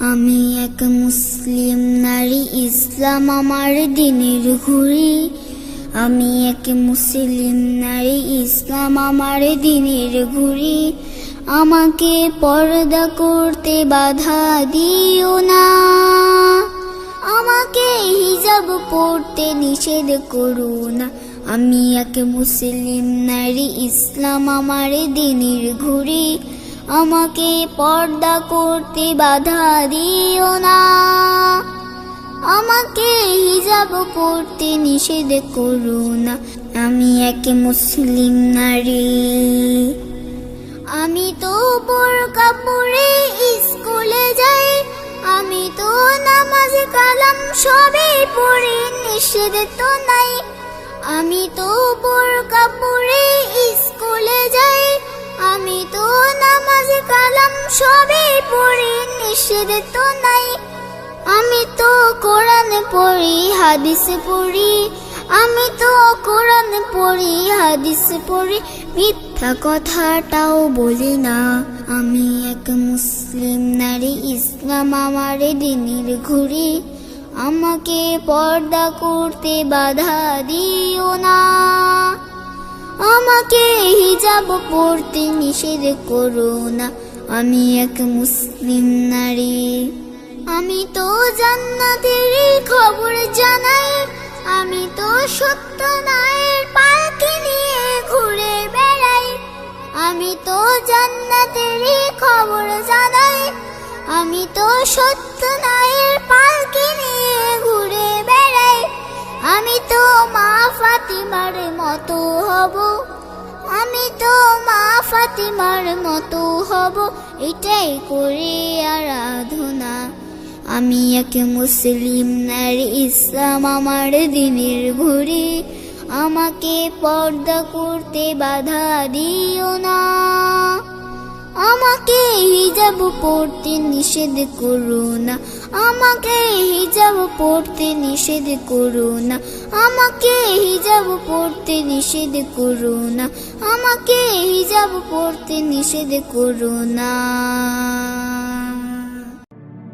আমি এক মুসলিম নারী, ইসলাম আমার দিনের ঘুড়ি। আমি এক মুসলিম নারী, ইসলাম আমার দিনের ঘুড়ি। আমাকে পর্দা করতে বাধা দিও না, আমাকে হিজাব পরতে নিষেধ করো না। আমি এক মুসলিম নারী, ইসলাম আমার দিনের ঘুড়ি। আমাকে পর্দা করতে বাধা দিও না, আমাকে হিজাব পরতে নিষেধ করো না। আমি এক মুসলিম নারী। আমি তো বোরকা পরে স্কুলে যাই, আমি তো নামাজ কালাম সবই পড়ি, নিষেধ তো নাই। আমি তো বোরকা পরে স্কুলে যাই, আমি তো নামাজ কালাম সবই পড়ি, নিষেধ তো নাই। আমি তো কোরআন পড়ি, হাদিস পড়ি, আমি তো কোরআন পড়ি, হাদিস পড়ি, মিথ্যা কথাটাও বলি না। আমি এক মুসলিম নারী, ইসলাম আমার দিনের ঘুড়ি। আমাকে পর্দা করতে বাধা দিও না, আমাকে হিজাব পরতে নিষেধ করো না। আমি এক মুসলিম নারী। আমি তো জান্নাতের খবর জানাই, আমি তো সত্য নায়ের পালকি নিয়ে ঘুরে বেড়াই। আমি তো জান্নাতের খবর জানাই, আমি তো সত্য নায়ের পালকি নিয়ে ঘুরে বেড়াই। আমি তো মা ফাতিমার মতো হব, আমি তো মা ফাতিমার মতো হব, এটাই করি আরাধনা। আমি এক মুসলিম নারী, ইসলাম আমার দিনের ঘুড়ি। আমাকে পর্দা করতে বাধা দিও না, আমাকে হিজাব পরতে নিষেধ করো না। আমাকে হিজাব পরতে নিষেধ করো না, আমাকে হিজাব পরতে নিষেধ করো না, আমাকে হিজাব পরতে নিষেধ করো না।